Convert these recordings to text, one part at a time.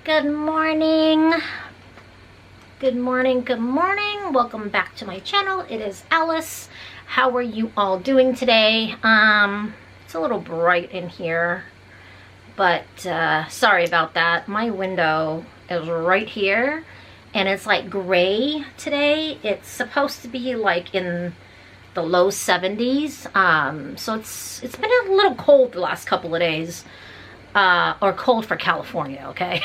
Good morning. Good morning, good morning. Welcome back to my channel. It is Alice. How are you all doing today? It's a little bright in here, but sorry about that. My window is right here and it's like gray today. It's supposed to be like in the low 70s. So it's been a little cold the last couple of days. Or cold for California, okay?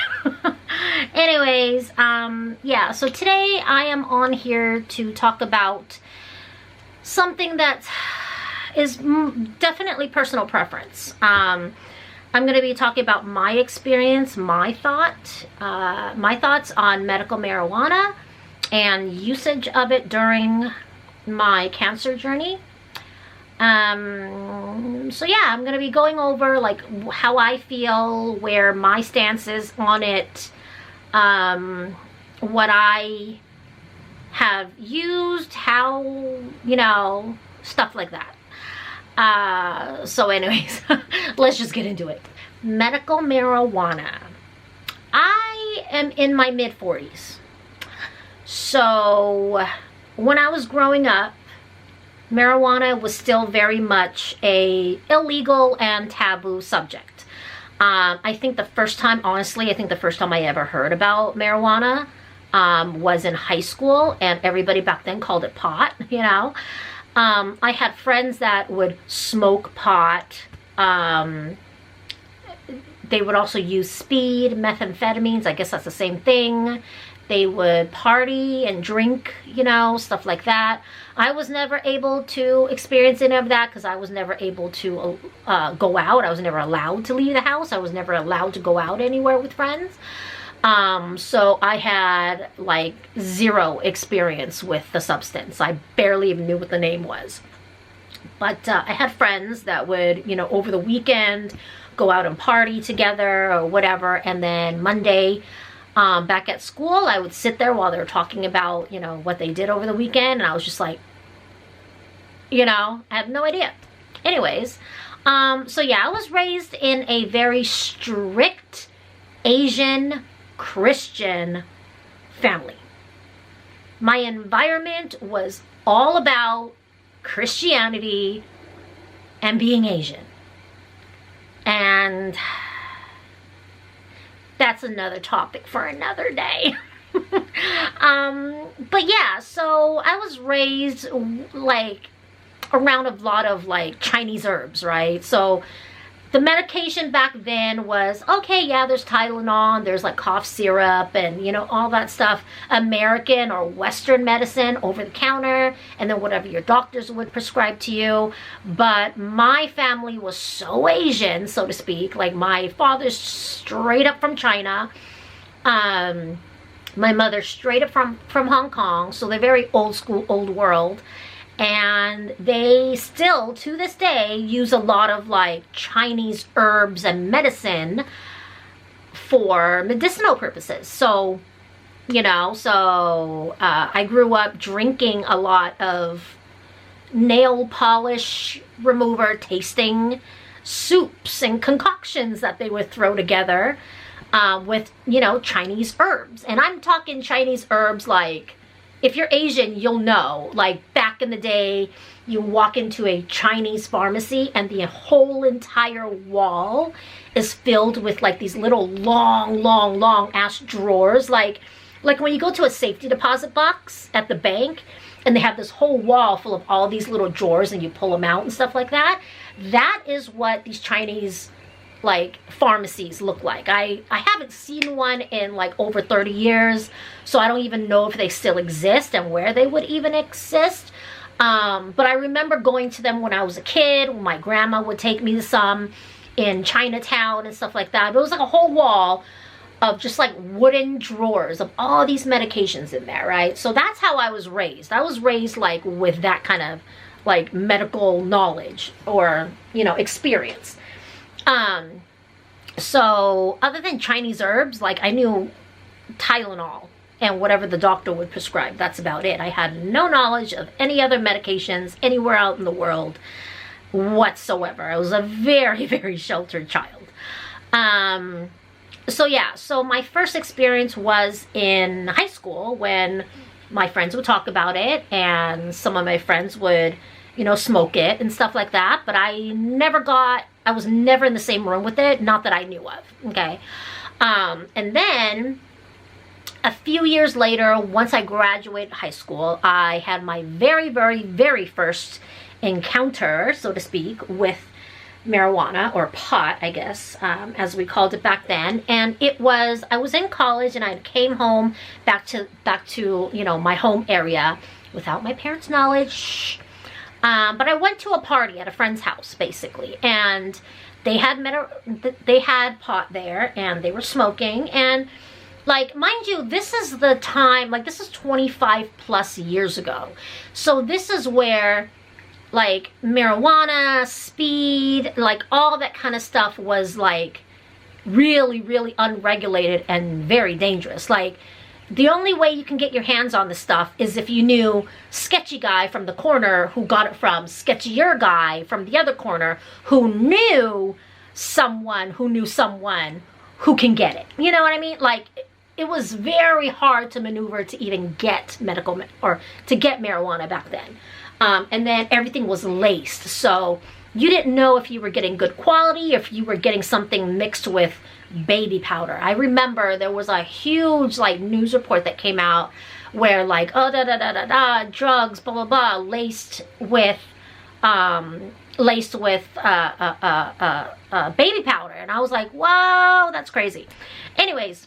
Anyways, yeah, so today I am on here to talk about something that is definitely personal preference. I'm going to be talking about my experience, my thoughts on medical marijuana and usage of it during my cancer journey. So yeah, I'm going to be going over like how I feel, where my stance is on it, what I have used, how, you know, stuff like that. So anyways, let's just get into it. Medical marijuana. I am in my mid-40s. So when I was growing up, marijuana was still very much a illegal and taboo subject. I think the first time, honestly, I ever heard about marijuana was in high school, and everybody back then called it pot, you know. I had friends that would smoke pot. They would also use speed, methamphetamines, I guess that's the same thing. They would party and drink, you know, stuff like that. I was never able to experience any of that because I was never able to go out. I was never allowed to leave the house. I was never allowed to go out anywhere with friends. So I had like zero experience with the substance. I barely even knew what the name was. But I had friends that would, you know, over the weekend go out and party together or whatever. And then Monday, back at school, I would sit there while they were talking about, you know, what they did over the weekend, and I was just like, you know, I have no idea. Anyways, so yeah, I was raised in a very strict Asian Christian family. My environment was all about Christianity and being Asian. And that's another topic for another day. But yeah, so I was raised like around a lot of like Chinese herbs, right? So the medication back then was, okay, yeah, there's Tylenol, there's like cough syrup and, you know, all that stuff, American or Western medicine over the counter, and then whatever your doctors would prescribe to you. But my family was so Asian, so to speak, like my father's straight up from China, my mother straight up from Hong Kong, so they're very old school, old world. And they still, to this day, use a lot of like Chinese herbs and medicine for medicinal purposes. So, you know, I grew up drinking a lot of nail polish remover tasting soups and concoctions that they would throw together with, you know, Chinese herbs. And I'm talking Chinese herbs like, if you're Asian, you'll know, like back in the day, you walk into a Chinese pharmacy and the whole entire wall is filled with like these little long ass drawers. Like when you go to a safety deposit box at the bank and they have this whole wall full of all these little drawers and you pull them out and stuff like that. That is what these Chinese like pharmacies look like. I haven't seen one in like over 30 years, so I don't even know if they still exist and where they would even exist. But I remember going to them when I was a kid, when my grandma would take me to some in Chinatown and stuff like that. It was like a whole wall of just like wooden drawers of all these medications in there, right? So that's how I was raised. I was raised like with that kind of like medical knowledge or, you know, experience. So other than Chinese herbs, like I knew Tylenol and whatever the doctor would prescribe. That's about it. I had no knowledge of any other medications anywhere out in the world whatsoever. I was a very, very sheltered child. So yeah, so my first experience was in high school when my friends would talk about it and some of my friends would, you know, smoke it and stuff like that. But I was never in the same room with it, not that I knew of, okay? And then a few years later, once I graduated high school, I had my very, very, very first encounter, so to speak, with marijuana, or pot, I guess, as we called it back then. And I was in college and I came home back to, you know, my home area without my parents' knowledge. But I went to a party at a friend's house, basically, and they had pot there and they were smoking. And like, mind you, this is the time, like, this is 25 plus years ago. So this is where, like, marijuana, speed, like, all that kind of stuff was, like, really, really unregulated and very dangerous. Like, the only way you can get your hands on this stuff is if you knew sketchy guy from the corner who got it from sketchier guy from the other corner who knew someone who can get it. You know what I mean? Like, it was very hard to maneuver to even get to get marijuana back then. And then everything was laced. So you didn't know if you were getting good quality, if you were getting something mixed with baby powder. I remember there was a huge, like, news report that came out where, like, oh, drugs, blah, blah, blah, laced with baby powder. And I was like, wow, that's crazy. Anyways,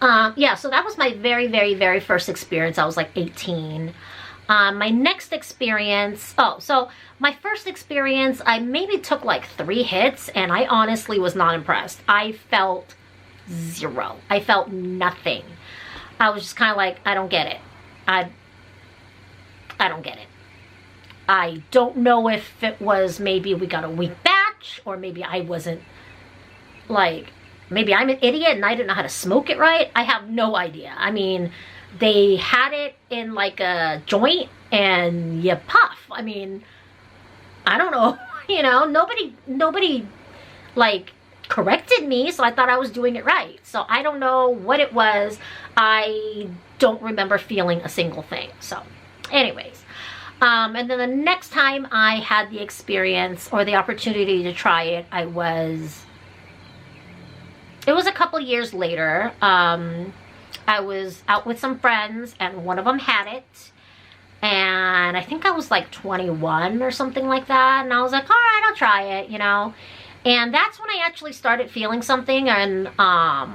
yeah, so that was my very, very, very first experience. I was like 18. My next experience, so my first experience, I maybe took like 3 hits and I honestly was not impressed. I felt zero. I felt nothing. I was just kind of like, I don't get it. I don't get it. I don't know if it was maybe we got a weak batch, or maybe I wasn't, like, maybe I'm an idiot and I didn't know how to smoke it right. I have no idea. I mean, they had it in like a joint and you puff. I mean, I don't know, you know, nobody like corrected me, so I thought I was doing it right. So I don't know what it was. I don't remember feeling a single thing. So anyways, and then the next time I had the experience or the opportunity to try it, it was a couple years later. I was out with some friends and one of them had it, and I think I was like 21 or something like that, and I was like, all right, I'll try it, you know. And that's when I actually started feeling something. And I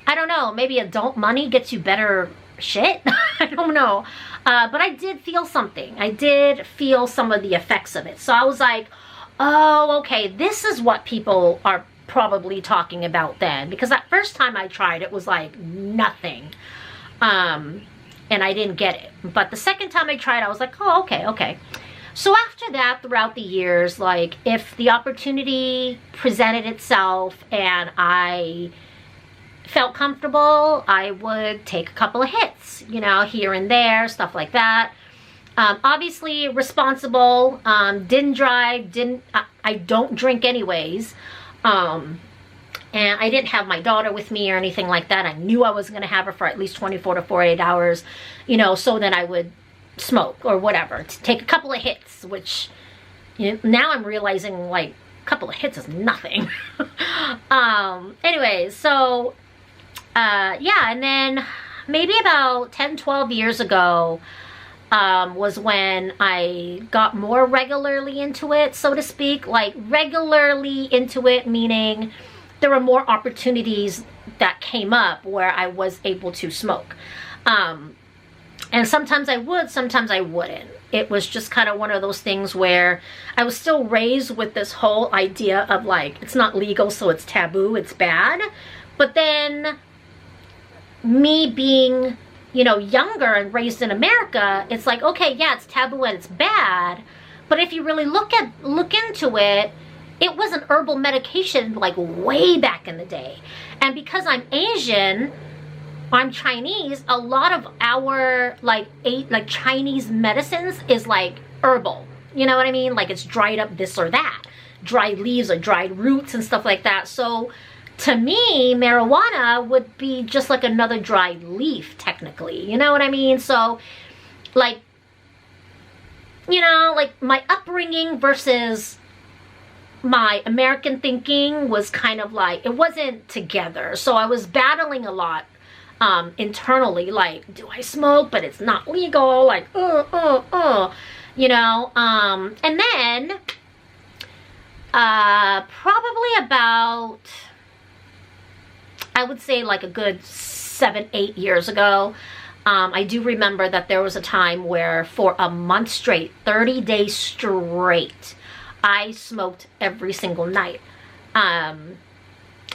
don't know, maybe adult money gets you better shit. I don't know, but I did feel something. I did feel some of the effects of it. So I was like, oh, okay, this is what people are probably talking about then, because that first time I tried it was like nothing, and I didn't get it. But the second time I tried, I was like, oh, okay. So after that, throughout the years, like, if the opportunity presented itself and I felt comfortable, I would take a couple of hits, you know, here and there, stuff like that. Obviously responsible, didn't drive, I don't drink anyways. And I didn't have my daughter with me or anything like that. I knew I was going to have her for at least 24 to 48 hours, you know, so then I would smoke or whatever, to take a couple of hits, which, you know, now I'm realizing, like, a couple of hits is nothing. Anyways, so, yeah, and then maybe about 10, 12 years ago, was when I got more regularly into it, so to speak. Like, regularly into it, meaning there were more opportunities that came up where I was able to smoke. And sometimes I would, sometimes I wouldn't. It was just kind of one of those things where I was still raised with this whole idea of, like, it's not legal, so it's taboo, it's bad. But then me being, you know, younger and raised in America, it's like, okay, yeah, it's taboo and it's bad, but if you really look into it, it was an herbal medication, like, way back in the day. And because I'm Asian, I'm Chinese, a lot of our, like Chinese medicines is like herbal. You know what I mean? Like, it's dried up this or that, dried leaves or dried roots and stuff like that. So to me, marijuana would be just like another dried leaf, technically. You know what I mean? So, like, you know, like my upbringing versus my American thinking was kind of like, it wasn't together. So I was battling a lot internally, like, do I smoke, but it's not legal, like, you know, and then, probably about, I would say like a good 7-8 years ago, I do remember that there was a time where for a month straight, 30 days straight, I smoked every single night.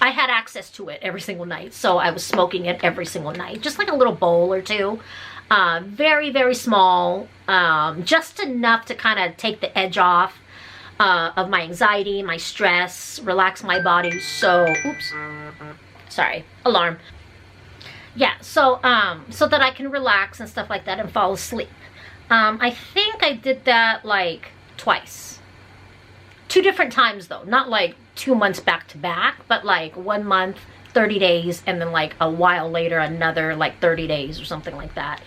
I had access to it every single night, so I was smoking it every single night, just like a little bowl or two. Very, very small, just enough to kind of take the edge off of my anxiety, my stress, relax my body. So, oops, sorry, alarm. Yeah, so so that I can relax and stuff like that and fall asleep. I think I did that like twice. 2 different times though, not like 2 months back to back, but like 1 month, 30 days, and then like a while later another like 30 days or something like that.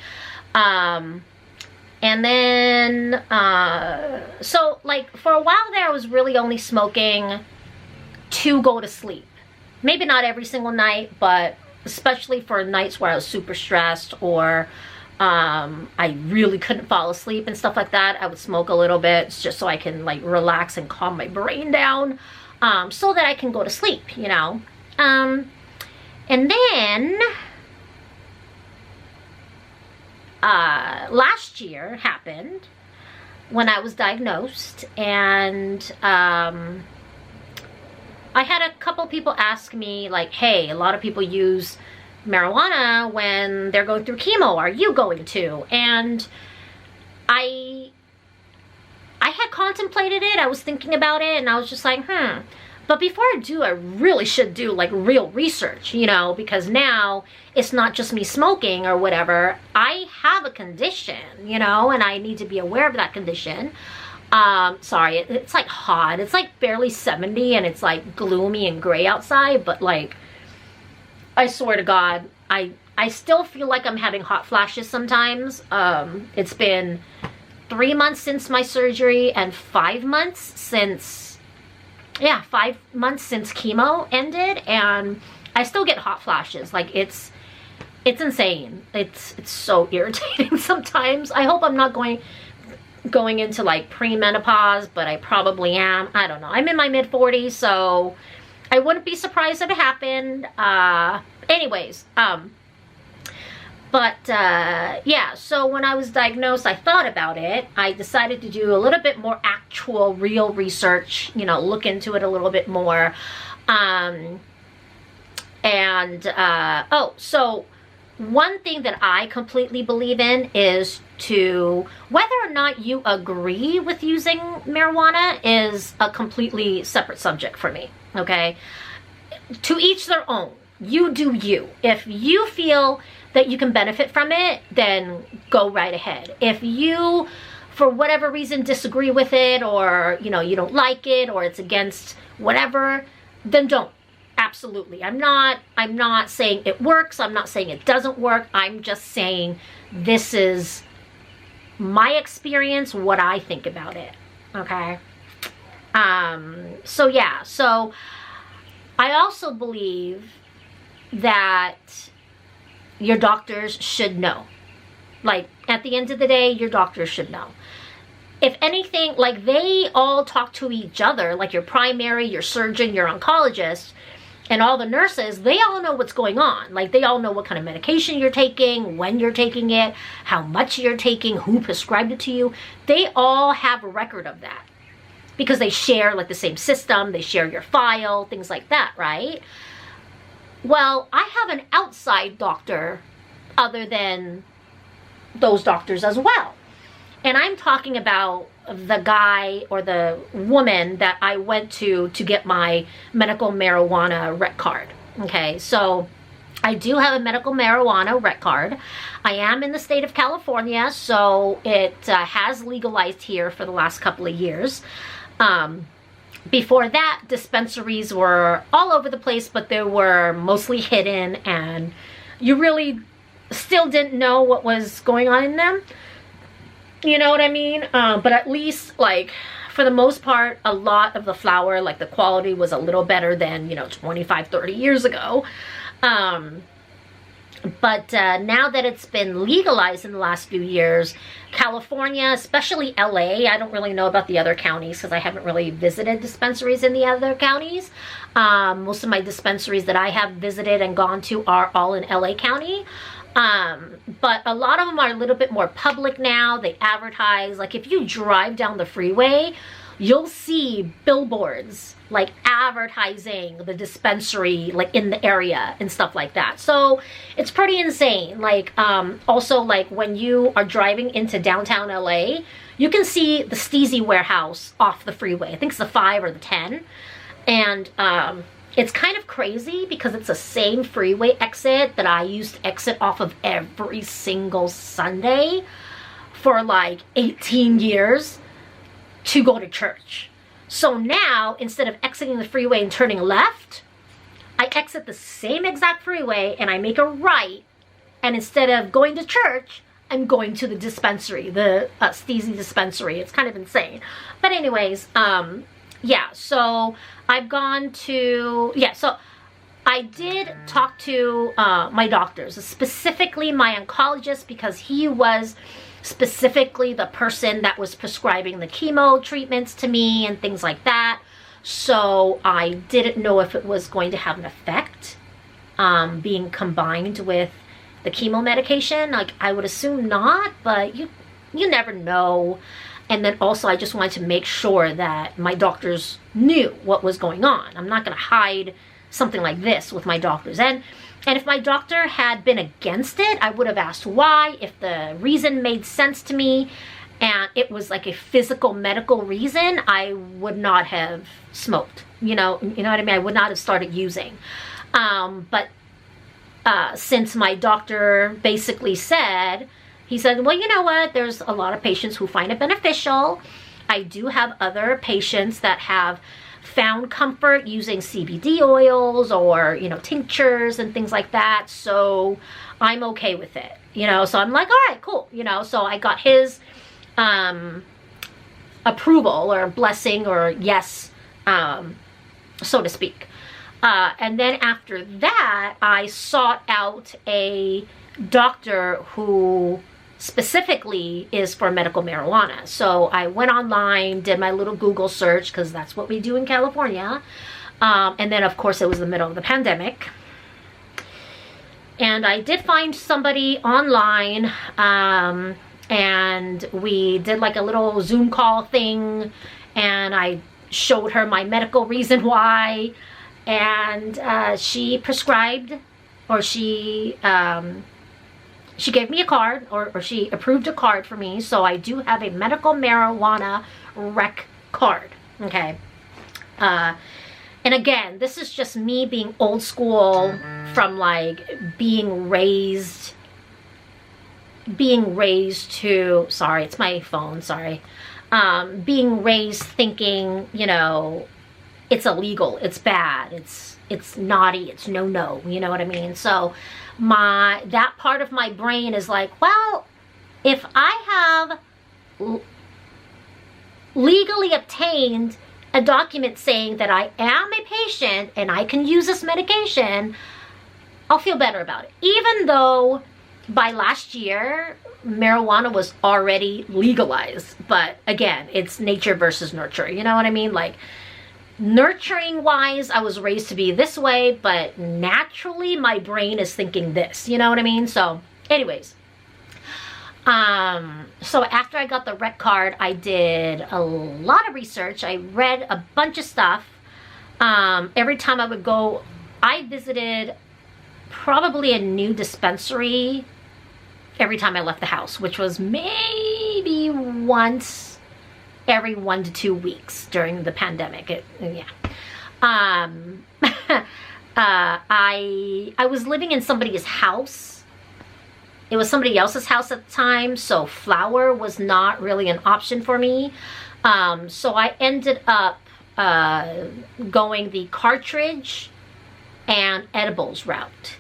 And then so like for a while there I was really only smoking to go to sleep. Maybe not every single night, but especially for nights where I was super stressed or I really couldn't fall asleep and stuff like that, I would smoke a little bit just so I can like relax and calm my brain down, so that I can go to sleep, you know. And then last year happened when I was diagnosed, and I had a couple people ask me like, hey, a lot of people use marijuana when they're going through chemo, are you going to? And I had contemplated it, I was thinking about it, and I was just like, but before I do, I really should do like real research, you know, because now it's not just me smoking or whatever. I have a condition, you know, and I need to be aware of that condition. Sorry, it's like hot, it's like barely 70 and it's like gloomy and gray outside, but like, I swear to God, I still feel like I'm having hot flashes sometimes. It's been 3 months since my surgery and 5 months since, yeah, 5 months since chemo ended, and I still get hot flashes. Like it's insane. It's so irritating sometimes. I hope I'm not going into like premenopause, but I probably am. I don't know. I'm in my mid-40s, so I wouldn't be surprised if it happened. Anyways, yeah, so when I was diagnosed, I thought about it. I decided to do a little bit more actual, real research, you know, look into it a little bit more. So one thing that I completely believe in is whether or not you agree with using marijuana is a completely separate subject for me, okay? To each their own. You do you. If you feel that you can benefit from it, then go right ahead. If you, for whatever reason, disagree with it, or, you know, you don't like it, or it's against whatever, then don't. Absolutely. I'm not saying it works. I'm not saying it doesn't work. I'm just saying this is my experience, what I think about it. Okay? So yeah. So I also believe that your doctors should know. Like, at the end of the day, your doctors should know. If anything, like, they all talk to each other, like your primary, your surgeon, your oncologist, and all the nurses, they all know what's going on. Like, they all know what kind of medication you're taking, when you're taking it, how much you're taking, who prescribed it to you. They all have a record of that because they share, like, the same system. They share your file, things like that, right? Well, I have an outside doctor other than those doctors as well. And I'm talking about the guy or the woman that I went to get my medical marijuana rec card. Okay, so I do have a medical marijuana rec card. I am in the state of California, so it has legalized here for the last couple of years. before that, dispensaries were all over the place, but they were mostly hidden, and you really still didn't know what was going on in them. You know what I mean? But at least, like, for the most part, a lot of the flour, like, the quality was a little better than, you know, 25, 30 years ago. But now that it's been legalized in the last few years, California, especially LA, I don't really know about the other counties because I haven't really visited dispensaries in the other counties. Most of my dispensaries that I have visited and gone to are all in LA County. But a lot of them are a little bit more public now. They advertise, like, if you drive down the freeway, you'll see billboards like advertising the dispensary, like, in the area and stuff like that. So it's pretty insane. Like, also, like, when you are driving into downtown LA, you can see the Steezy warehouse off the freeway. I think it's the 5 or the 10. And it's kind of crazy because it's the same freeway exit that I used to exit off of every single Sunday for like 18 years to go to church. So now, instead of exiting the freeway and turning left, I exit the same exact freeway and I make a right. And instead of going to church, I'm going to the dispensary, the Steezy dispensary. It's kind of insane. But anyways, yeah, so I've gone to, yeah, so I did talk to my doctors, specifically my oncologist, because he was specifically the person that was prescribing the chemo treatments to me and things like that. So I didn't know if it was going to have an effect being combined with the chemo medication. Like, I would assume not, but you never know. And then also, I just wanted to make sure that my doctors knew what was going on. I'm not going to hide something like this with my doctors. And if my doctor had been against it, I would have asked why. If the reason made sense to me and it was like a physical medical reason, I would not have smoked. You know what I mean? I would not have started using. But since my doctor basically said, he said, well, you know what? There's a lot of patients who find it beneficial. I do have other patients that have found comfort using CBD oils or, you know, tinctures and things like that. So I'm okay with it, you know? So I'm like, all right, cool. You know, so I got his approval or blessing or yes, so to speak. And then after that, I sought out a doctor who specifically is for medical marijuana. So I went online, did my little Google search, because that's what we do in California. And then, of course, it was the middle of the pandemic. And I did find somebody online, and we did like a little Zoom call thing, and I showed her my medical reason why, and she prescribed, or she gave me a card, or she approved a card for me. So I do have a medical marijuana rec card, okay? And again, this is just me being old school from like being raised to, sorry, it's my phone, sorry. Being raised thinking, you know, it's illegal, it's bad, it's naughty, it's no, you know what I mean? So that part of my brain is like, well, if I have legally obtained a document saying that I am a patient and I can use this medication, I'll feel better about it. Even though by last year, marijuana was already legalized. But again, it's nature versus nurture. You know what I mean? Like, nurturing wise, I was raised to be this way, but naturally my brain is thinking this, you know what I mean? So anyways, so after I got the rec card, I did a lot of research. I read a bunch of stuff. Every time I would go, I visited probably a new dispensary every time I left the house, which was maybe once every 1 to 2 weeks during the pandemic. I was living in somebody's house. It was somebody else's house at the time, so flour was not really an option for me. So I ended up going the cartridge and edibles route.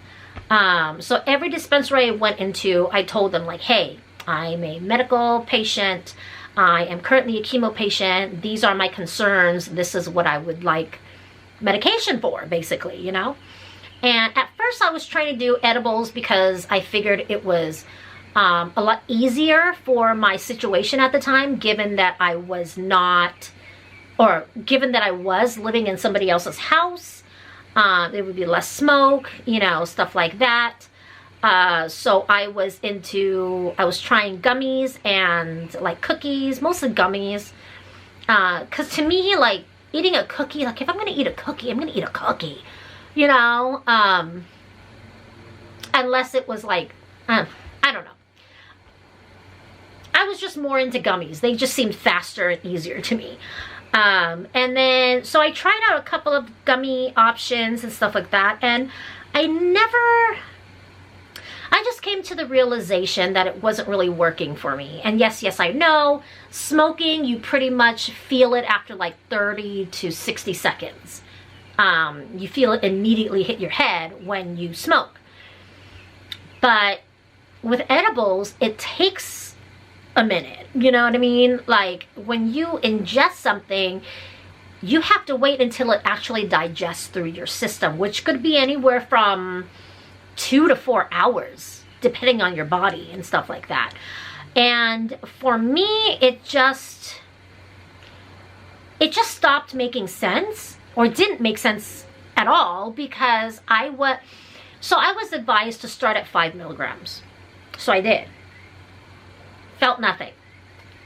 So every dispensary I went into, I told them like, hey, I'm a medical patient. I am currently a chemo patient. These are my concerns. This is what I would like medication for, basically, you know? And at first I was trying to do edibles because I figured it was a lot easier for my situation at the time, given that I was not, or given that I was living in somebody else's house. There would be less smoke, you know, stuff like that. So I was trying gummies and like cookies, mostly gummies. Cause to me, like eating a cookie, like if I'm gonna eat a cookie, I'm gonna eat a cookie, you know? Unless it was like, I don't know. I was just more into gummies. They just seemed faster and easier to me. And then, so I tried out a couple of gummy options and stuff like that. And I just came to the realization that it wasn't really working for me. And yes, I know, smoking, you pretty much feel it after like 30 to 60 seconds. You feel it immediately hit your head when you smoke. But with edibles, it takes a minute, you know what I mean? Like when you ingest something, you have to wait until it actually digests through your system, which could be anywhere from 2 to 4 hours, depending on your body and stuff like that. And for me, it just stopped making sense, or didn't make sense at all, because I was advised to start at 5 milligrams. So I did. Felt nothing.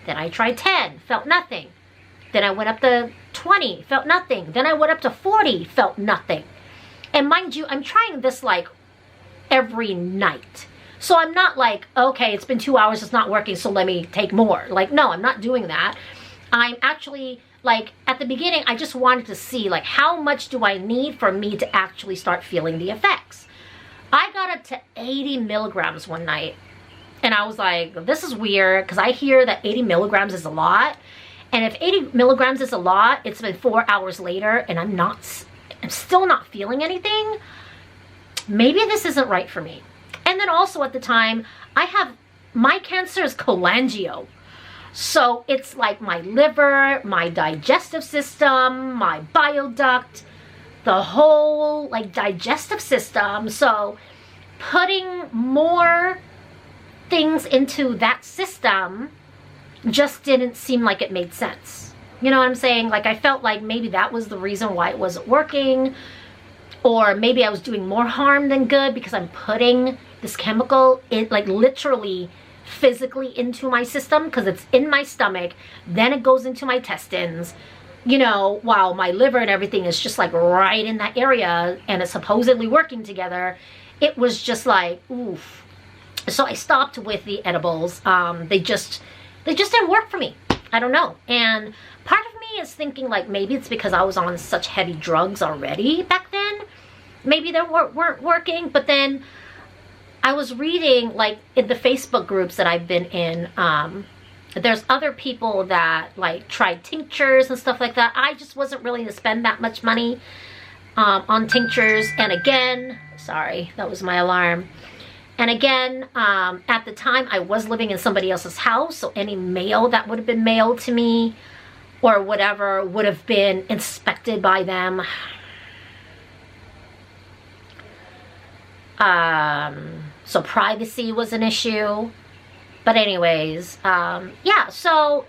Then I tried 10, felt nothing. Then I went up to 20, felt nothing. Then I went up to 40, felt nothing. And mind you, I'm trying this like every night. So I'm not like, okay, it's been 2 hours, it's not working, so let me take more. Like, no, I'm not doing that. I'm actually, like, at the beginning, I just wanted to see, like, how much do I need for me to actually start feeling the effects? I got up to 80 milligrams one night. And I was like, this is weird, because I hear that 80 milligrams is a lot. And if 80 milligrams is a lot, it's been 4 hours later, and I'm still not feeling anything. Maybe this isn't right for me. And then also at the time, my cancer is cholangio. So it's like my liver, my digestive system, my bile duct, the whole like digestive system. So putting more things into that system just didn't seem like it made sense. You know what I'm saying? Like I felt like maybe that was the reason why it wasn't working, or maybe I was doing more harm than good because I'm putting this chemical in, like literally physically into my system, because it's in my stomach, then it goes into my intestines, you know, while my liver and everything is just like right in that area and it's supposedly working together. It was just like, oof. So I stopped with the edibles. They just didn't work for me. I don't know. And part of me is thinking like maybe it's because I was on such heavy drugs already back then. Maybe they weren't working. But then I was reading like in the Facebook groups that I've been in, there's other people that like tried tinctures and stuff like that. I just wasn't willing to spend that much money on tinctures. And again, sorry, that was my alarm. And again, at the time, I was living in somebody else's house, so any mail that would have been mailed to me or whatever would have been inspected by them. So privacy was an issue. But anyways, yeah, so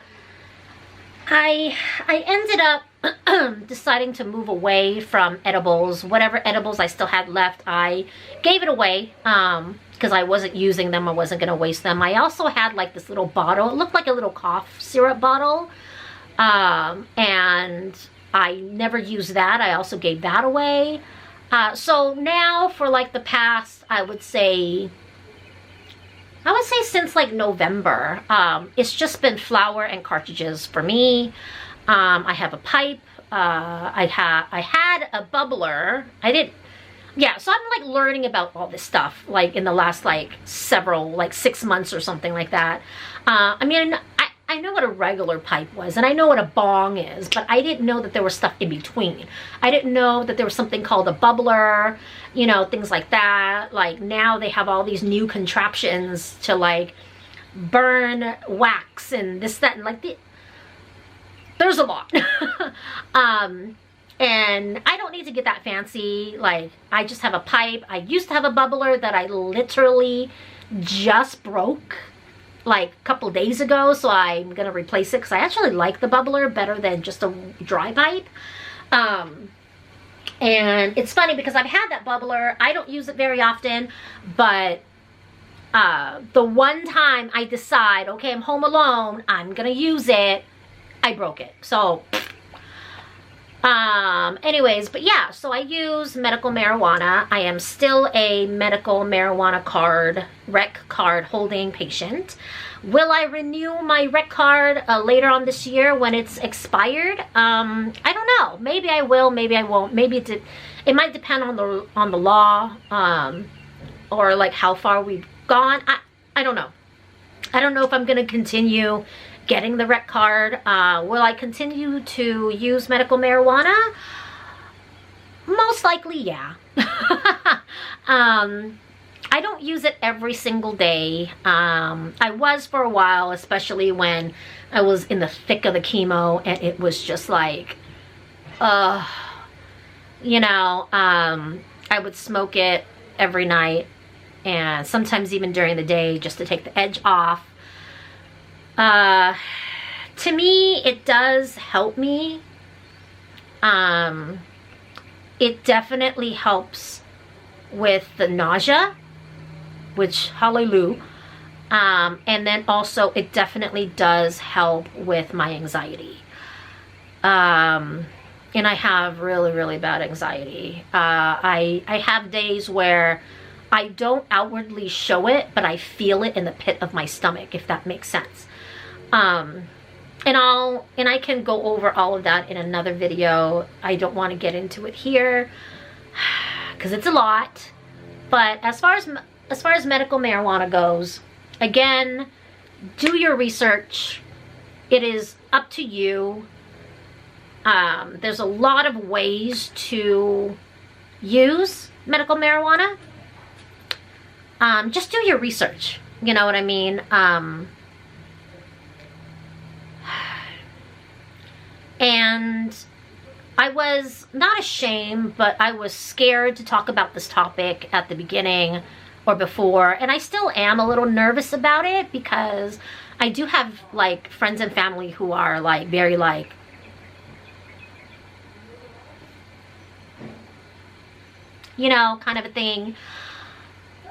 I ended up deciding to move away from edibles. Whatever edibles I still had left, I gave it away because I wasn't using them. I wasn't going to waste them. I also had like this little bottle. It looked like a little cough syrup bottle. And I never used that. I also gave that away. So now for like the past, I would say since like November, it's just been flour and cartridges for me. I have a pipe. I had a bubbler. Yeah, so I'm like learning about all this stuff like in the last like 6 months or something like that. I mean, I I know what a regular pipe was, and I know what a bong is, but I didn't know that there was stuff in between. I didn't know that there was something called a bubbler, you know, things like that. Like now they have all these new contraptions to like burn wax and this, that, and like there's a lot. And I don't need to get that fancy. Like, I just have a pipe. I used to have a bubbler that I literally just broke like a couple days ago, so I'm gonna replace it because I actually like the bubbler better than just a dry pipe. And it's funny because I've had that bubbler. I don't use it very often, but the one time I decide, okay, I'm home alone, I'm gonna use it, I broke it. So anyways, but yeah, so I use medical marijuana. I am still a medical marijuana card, rec card holding patient. Will I renew my rec card later on this year when it's expired? I don't know. Maybe I will, maybe I won't. Maybe it might depend on the law, or like how far we've gone. I don't know. I don't know if I'm gonna continue getting the rec card. Will I continue to use medical marijuana? Most likely, yeah. I don't use it every single day. I was for a while, especially when I was in the thick of the chemo, and it was just like, you know, I would smoke it every night, and sometimes even during the day, just to take the edge off. To me, it does help me. It definitely helps with the nausea, which, hallelujah. And then also it definitely does help with my anxiety. And I have really, really bad anxiety. I have days where I don't outwardly show it, but I feel it in the pit of my stomach, if that makes sense. And I can go over all of that in another video. I don't want to get into it here because it's a lot. But as far as medical marijuana goes, again, do your research. It is up to you. There's a lot of ways to use medical marijuana. Just do your research. You know what I mean? And I was not ashamed, but I was scared to talk about this topic at the beginning or before. And I still am a little nervous about it because I do have like friends and family who are like very like, you know, kind of a thing.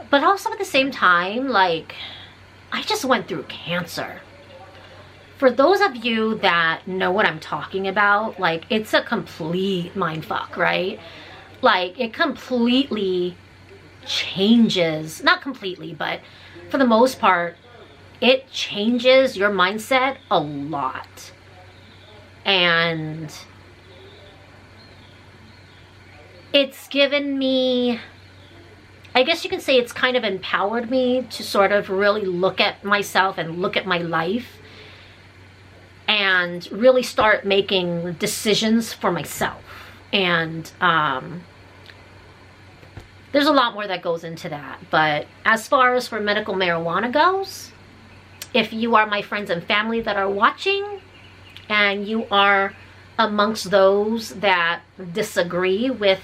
But also at the same time, like, I just went through cancer. For those of you that know what I'm talking about, like, it's a complete mindfuck, right? Like, it completely changes, not completely, but for the most part, it changes your mindset a lot. And it's given me, I guess you can say it's kind of empowered me to sort of really look at myself and look at my life and really start making decisions for myself. And there's a lot more that goes into that. But as far as for medical marijuana goes, if you are my friends and family that are watching and you are amongst those that disagree with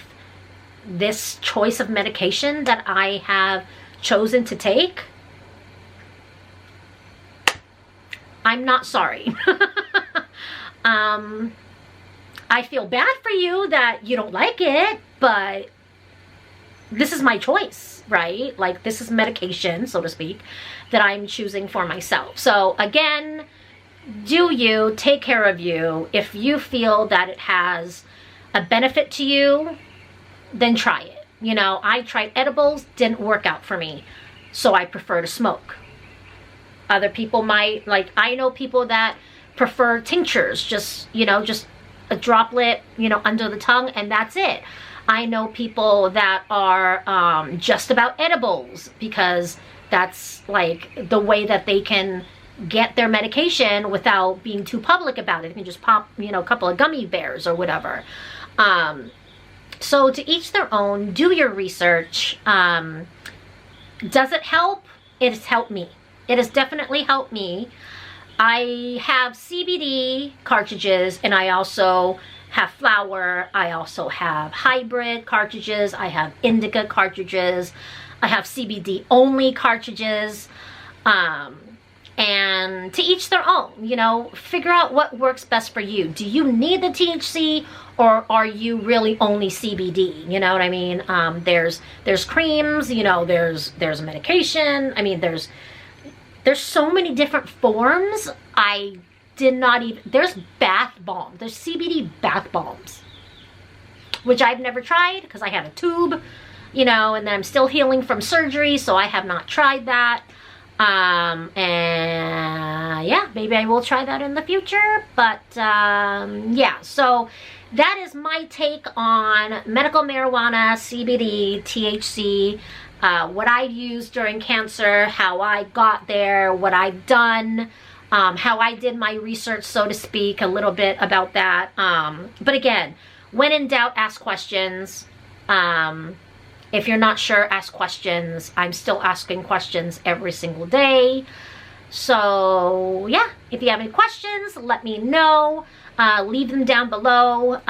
this choice of medication that I have chosen to take, I'm not sorry. I feel bad for you that you don't like it, but this is my choice, right? Like, this is medication, so to speak, that I'm choosing for myself. So again, do you, take care of you. If you feel that it has a benefit to you, then try it. You know, I tried edibles, didn't work out for me, so I prefer to smoke. Other people might, like, I know people that prefer tinctures, just, you know, just a droplet, you know, under the tongue, and that's it. I know people that are just about edibles because that's like the way that they can get their medication without being too public about it. They can just pop, you know, a couple of gummy bears or whatever. So to each their own. Do your research. Does it help? It has helped me. It has definitely helped me. I have CBD cartridges, and I also have flower. I also have hybrid cartridges. I have indica cartridges. I have CBD only cartridges. And to each their own, you know, figure out what works best for you. Do you need the THC, or are you really only CBD? You know what I mean? There's creams, you know, there's medication. I mean, there's so many different forms. I did not even, there's bath bomb. There's CBD bath bombs, which I've never tried because I had a tube, you know, and then I'm still healing from surgery, so I have not tried that. And yeah, maybe I will try that in the future, but yeah, so that is my take on medical marijuana, CBD, THC, what I used during cancer, how I got there, what I've done, how I did my research, so to speak, a little bit about that. But again, when in doubt, ask questions. If you're not sure, ask questions. I'm still asking questions every single day. So yeah, if you have any questions, let me know. Leave them down below.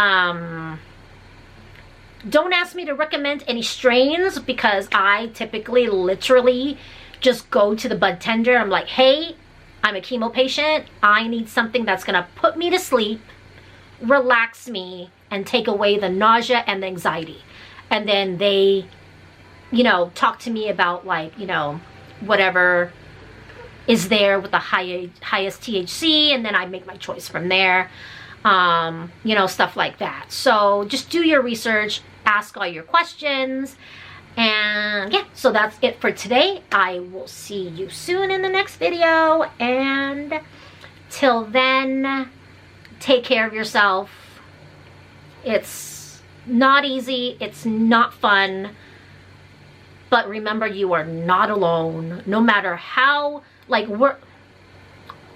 Don't ask me to recommend any strains, because I typically literally just go to the bud tender. I'm like, hey, I'm a chemo patient. I need something that's gonna put me to sleep, relax me, and take away the nausea and the anxiety. And then they, you know, talk to me about, like, you know, whatever is there with the highest THC, and then I make my choice from there. You know, stuff like that. So just do your research, ask all your questions, and yeah, so that's it for today. I will see you soon in the next video, and till then, take care of yourself. It's not easy, it's not fun, but remember, you are not alone. No matter how, like,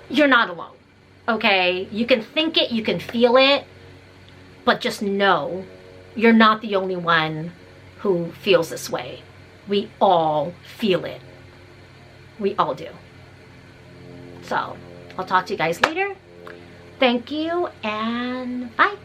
you're not alone, okay? You can think it, you can feel it, but just know you're not the only one who feels this way. We all feel it. We all do. So I'll talk to you guys later. Thank you, and bye.